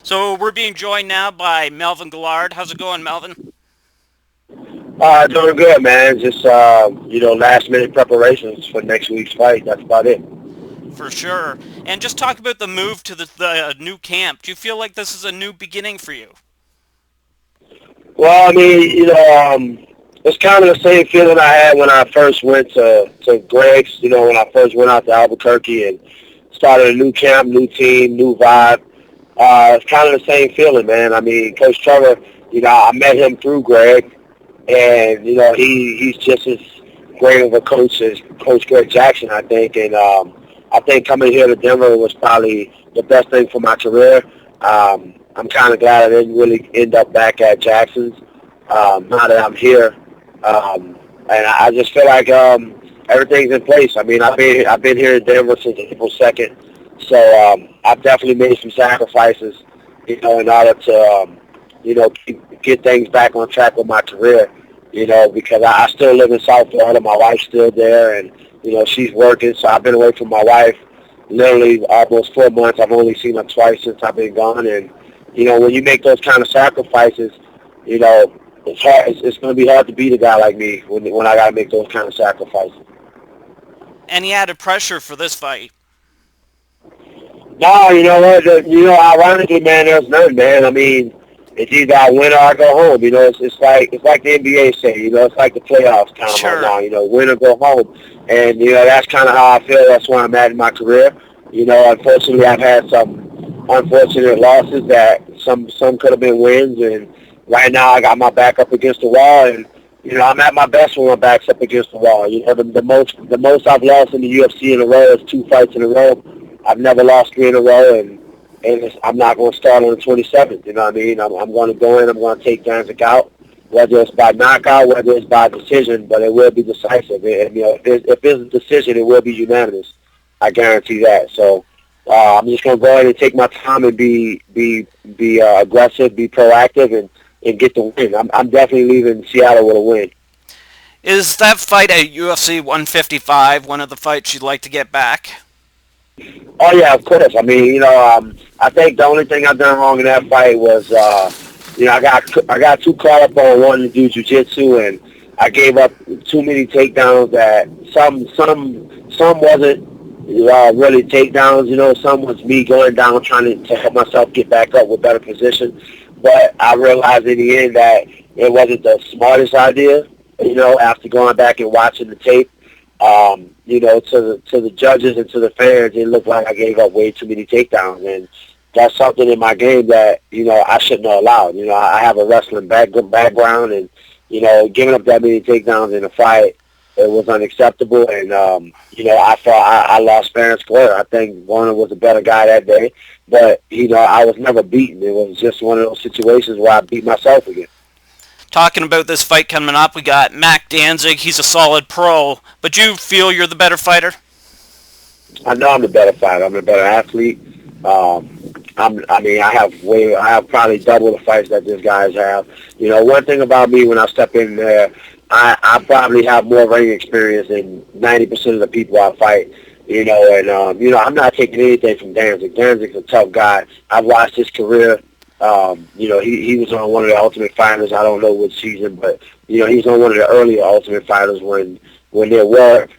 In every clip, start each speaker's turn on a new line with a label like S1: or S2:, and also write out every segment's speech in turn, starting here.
S1: So we're being joined now by Melvin Guillard. How's it going, Melvin?
S2: Doing good, man. Just last minute preparations for next week's fight. That's about it.
S1: For sure. And just talk about the move to the new camp. Do you feel like this is a new beginning for you?
S2: Well, I mean, it's kind of the same feeling I had when I first went to Greg's. When I first went out to Albuquerque and started a new camp, new team, new vibe. It's kind of the same feeling, man. I mean, Coach Trevor, I met him through Greg, and he's just as great of a coach as Coach Greg Jackson, I think. And I think coming here to Denver was probably the best thing for my career. I'm kind of glad I didn't really end up back at Jackson's. Now that I'm here, and I just feel like everything's in place. I mean, I've been here in Denver since April 2nd, so I've definitely made some sacrifices, in order to get things back on track with my career. Because I still live in South Florida. My wife's still there, and she's working, so I've been away from my wife literally almost 4 months. I've only seen her twice since I've been gone, and when you make those kind of sacrifices, it's hard. It's going to be hard to beat a guy like me when I got to make those kind of sacrifices.
S1: Any added pressure for this fight?
S2: No, you know what? Ironically, man, there's none, man. I mean, it's either I win or I go home. It's like the NBA say. It's like the playoffs kind of right
S1: Sure.
S2: now. Win or go home, and that's kind of how I feel. That's where I'm at in my career. Unfortunately, I've had some unfortunate losses that some could have been wins, and right now I got my back up against the wall, and I'm at my best when my back's up against the wall. The most I've lost in the UFC in a row is 2 fights in a row. I've never lost 3 in a row, and I'm not going to start on the 27th. You know what I mean? I'm going to go in. I'm going to take Danzig out, whether it's by knockout, whether it's by decision, but it will be decisive. And if it's a decision, it will be unanimous. I guarantee that. So I'm just going to go ahead and take my time and be aggressive, be proactive, and get the win. I'm definitely leaving Seattle with a win.
S1: Is that fight at UFC 155 one of the fights you'd like to get back?
S2: Oh yeah, of course. I mean, I think the only thing I've done wrong in that fight was, I got too caught up on wanting to do jiu-jitsu, and I gave up too many takedowns that some wasn't really takedowns. Some was me going down trying to help myself get back up with better position. But I realized in the end that it wasn't the smartest idea. After going back and watching the tape. To the judges and to the fans, it looked like I gave up way too many takedowns, and that's something in my game that I shouldn't have allowed. I have a wrestling background, and giving up that many takedowns in a fight, it was unacceptable. And I thought I lost fair and square. I think Warner was a better guy that day, but I was never beaten. It was just one of those situations where I beat myself again.
S1: Talking about this fight coming up, we got Mac Danzig. He's a solid pro, but you feel you're the better fighter?
S2: I know I'm the better fighter. I'm the better athlete. I have probably double the fights that these guys have. One thing about me when I step in there, I probably have more ring experience than 90% of the people I fight. I'm not taking anything from Danzig. Danzig's a tough guy. I've watched his career. He was on one of the Ultimate Fighters. I don't know which season, but he was on one of the earlier Ultimate Fighters when they were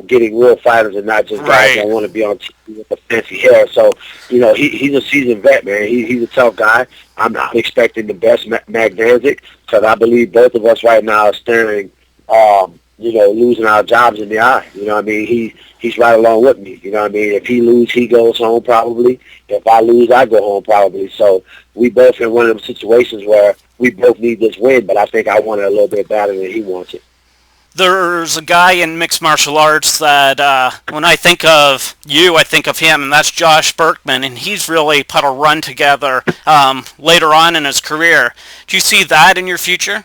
S2: getting real fighters and not just guys that want to be on TV with the fancy hair. So he's a seasoned vet, man. He's a tough guy. I'm not expecting the best Mac Danzig because I believe both of us right now are staring, losing our jobs in the eye. I mean? He's right along with me. I mean? If he loses, he goes home probably. If I lose, I go home probably. So we both in one of them situations where we both need this win, but I think I want it a little bit better than he wants it.
S1: There's a guy in mixed martial arts that when I think of you, I think of him, and that's Josh Burkman, and he's really put a run together later on in his career. Do you see that in your future?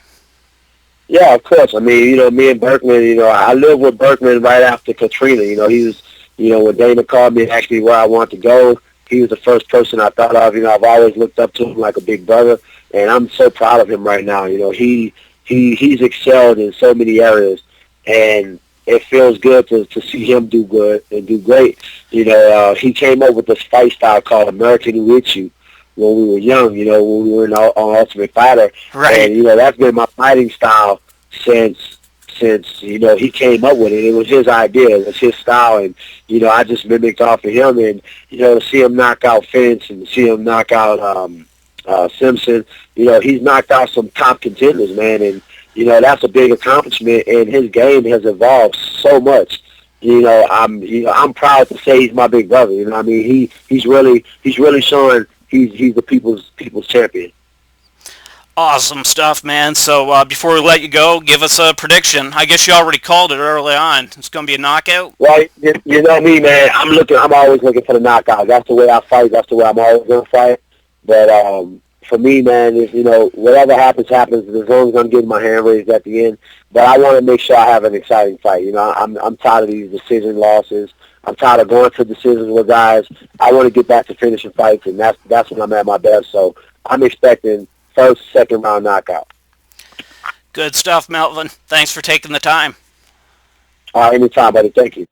S2: Yeah, of course. I mean, me and Burkman, I lived with Burkman right after Katrina. He was, when Dana called me and asked me where I want to go, he was the first person I thought of. I've always looked up to him like a big brother, and I'm so proud of him right now. He's excelled in so many areas, and it feels good to see him do good and do great. He came up with this fight style called American Jiu-Jitsu when we were young, when we were on Ultimate Fighter.
S1: Right.
S2: And, that's been my fighting style since he came up with it. It was his idea. It was his style. And, I just mimicked off of him. And, to see him knock out Fence and see him knock out Simpson, he's knocked out some top contenders, man. And, that's a big accomplishment. And his game has evolved so much. I'm proud to say he's my big brother. He's really showing he's the people's champion.
S1: Awesome stuff, man. So before we let you go, give us a prediction. I guess you already called it early on. It's going to be a knockout?
S2: Well, you know me, man. I'm always looking for the knockout. That's the way I fight. That's the way I'm always going to fight. But for me, man, whatever happens, happens. As long as I'm getting my hand raised at the end. But I want to make sure I have an exciting fight. I'm tired of these decision losses. I'm tired of going to decisions with guys. I want to get back to finishing fights, and that's when I'm at my best. So I'm expecting first, second round knockout.
S1: Good stuff, Melvin. Thanks for taking the time.
S2: Anytime, buddy. Thank you.